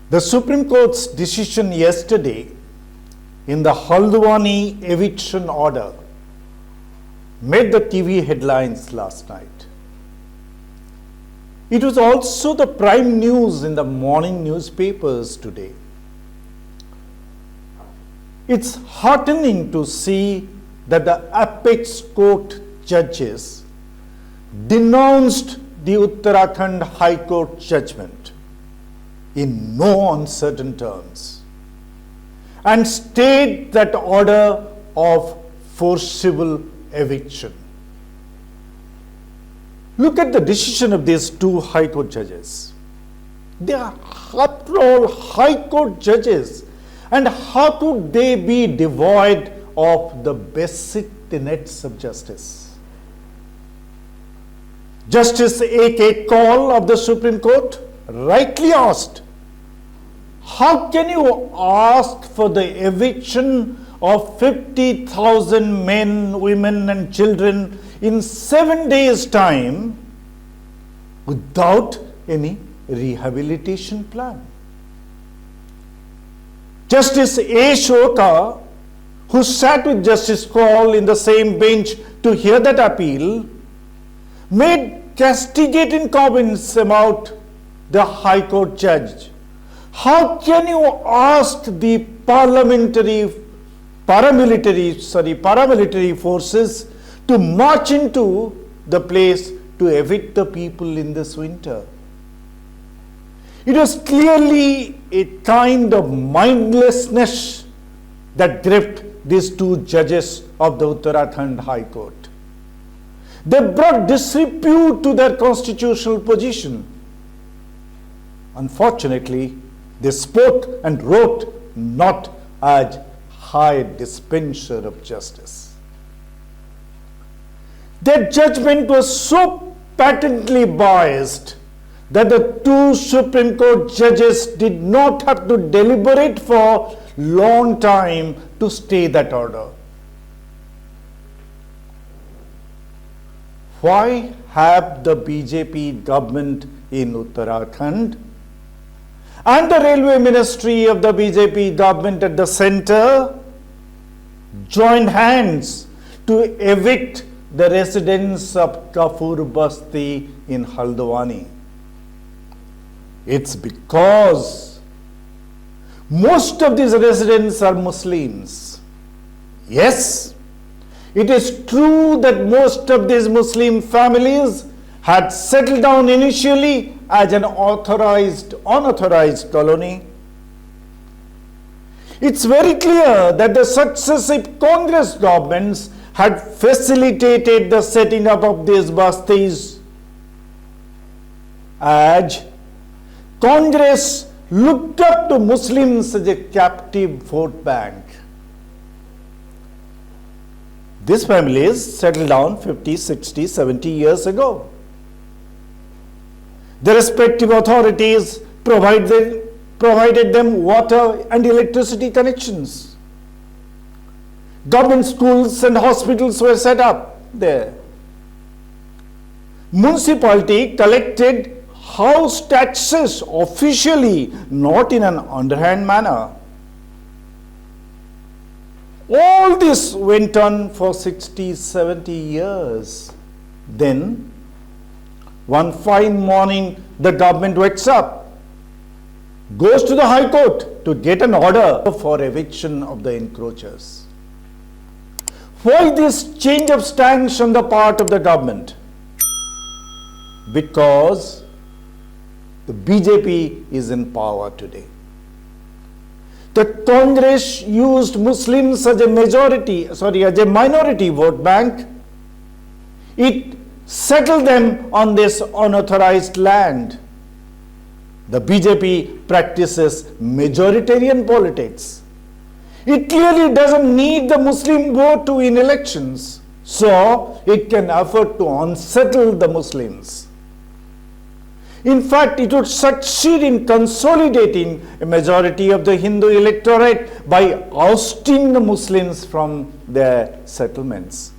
The Supreme Court's decision yesterday in the Haldwani eviction order made the TV headlines last night. It was also the prime news in the morning newspapers today. It's heartening to see that the apex court judges denounced the Uttarakhand High Court judgment in no uncertain terms and stayed that order of forcible eviction. Look at the decision of these two High Court judges. They are, after all, High Court judges, and how could they be devoid of the basic tenets of justice? Justice A.K. Kaul of the Supreme Court rightly asked, how can you ask for the eviction of 50,000 men, women and children in 7 days' time without any rehabilitation plan? Justice A. Shoka, who sat with Justice Kaul in the same bench to hear that appeal, made castigating comments about the High Court judge. How can you ask the paramilitary forces to march into the place to evict the people in this winter? It was clearly a kind of mindlessness that gripped these two judges of the Uttarakhand High Court. They brought disrepute to their constitutional position. Unfortunately, they spoke and wrote not as high dispenser of justice. Their judgment was so patently biased that the two Supreme Court judges did not have to deliberate for long time to stay that order. Why have the BJP government in Uttarakhand and the Railway Ministry of the BJP government at the center joined hands to evict the residents of Kafur Basti in Haldwani? It's because most of these residents are Muslims. Yes, it is true that most of these Muslim families had settled down initially as an unauthorized colony. It's very clear that the successive Congress governments had facilitated the setting up of these bastis, as Congress looked up to Muslims as a captive vote bank. These families settled down 50, 60, 70 years ago. The respective authorities provided them water and electricity connections. Government schools and hospitals were set up there. Municipality collected house taxes officially, not in an underhand manner. All this went on for 60, 70 years. Then, one fine morning, the government wakes up, goes to the High Court to get an order for eviction of the encroachers. Why this change of stance on the part of the government? Because the BJP is in power today. The Congress used Muslims as a minority vote bank. It settled them on this unauthorized land. The BJP practices majoritarian politics. It clearly doesn't need the Muslim vote to win elections, so it can afford to unsettle the Muslims. In fact, it would succeed in consolidating a majority of the Hindu electorate by ousting the Muslims from their settlements.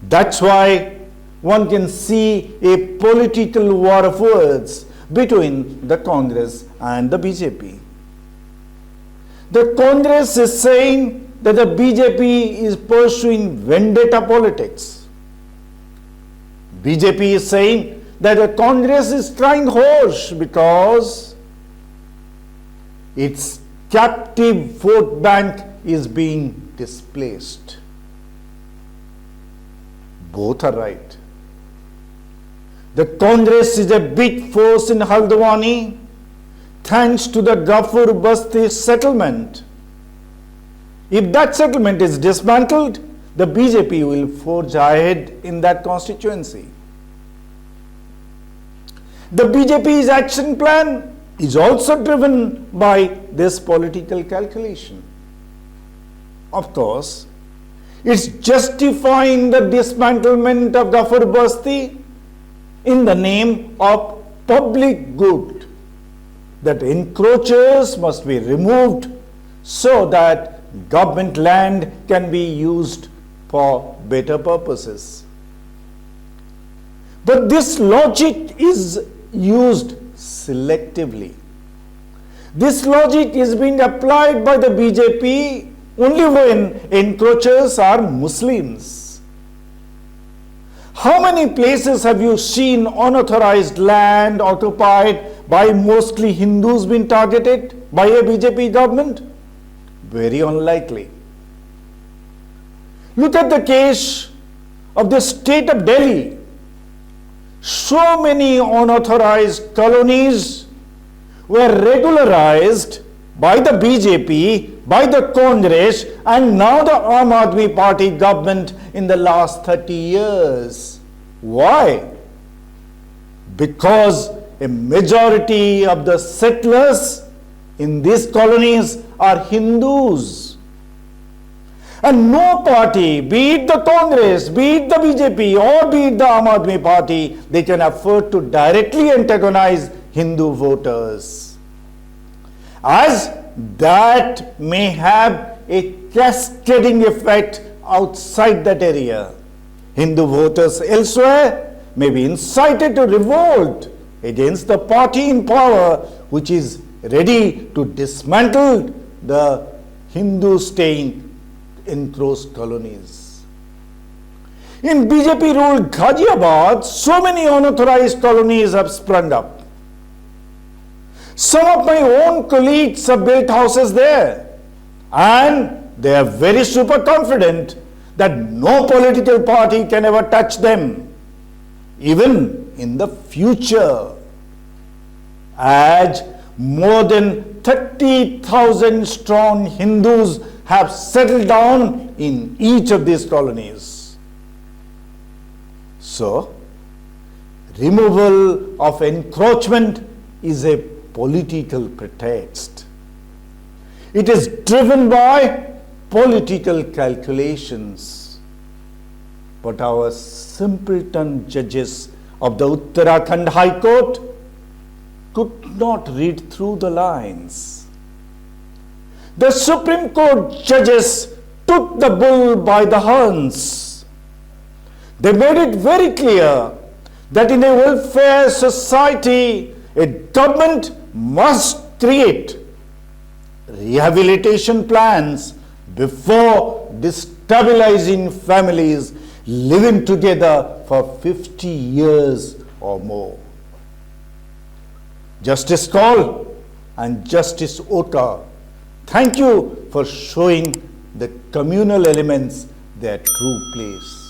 That's why one can see a political war of words between the Congress and the BJP. The Congress is saying that the BJP is pursuing vendetta politics. BJP is saying that the Congress is trying harsh because its captive vote bank is being displaced. Both are right. The Congress is a big force in Haldwani thanks to the Ghafur Basti settlement. If that settlement is dismantled, the BJP will forge ahead in that constituency. The BJP's action plan is also driven by this political calculation. Of course, it's justifying the dismantlement of Ghafur Basti in the name of public good, that encroachers must be removed so that government land can be used for better purposes. But this logic is used selectively. This logic is being applied by the BJP only when encroachers are Muslims. How many places have you seen unauthorized land occupied by mostly Hindus being targeted by a BJP government? Very unlikely. Look at the case of the state of Delhi. So many unauthorized colonies were regularized by the BJP, by the Congress, and now the Aam Aadmi Party government in the last 30 years. Why? Because a majority of the settlers in these colonies are Hindus. And no party, be it the Congress, be it the BJP, or be it the Aam Aadmi Party, they can afford to directly antagonize Hindu voters, as that may have a cascading effect outside that area. Hindu voters elsewhere may be incited to revolt against the party in power which is ready to dismantle the Hindu staying enclosed colonies. In BJP-ruled Ghaziabad, so many unauthorized colonies have sprung up. Some of my own colleagues have built houses there, and they are very super confident that no political party can ever touch them, even in the future, as more than 30,000 strong Hindus have settled down in each of these colonies. So, removal of encroachment is a political pretext. It is driven by political calculations. But our simpleton judges of the Uttarakhand High Court could not read through the lines. The Supreme Court judges took the bull by the horns. They made it very clear that in a welfare society, a government must create rehabilitation plans before destabilizing families living together for 50 years or more. Justice Kaul and Justice Oka, thank you for showing the communal elements their true place.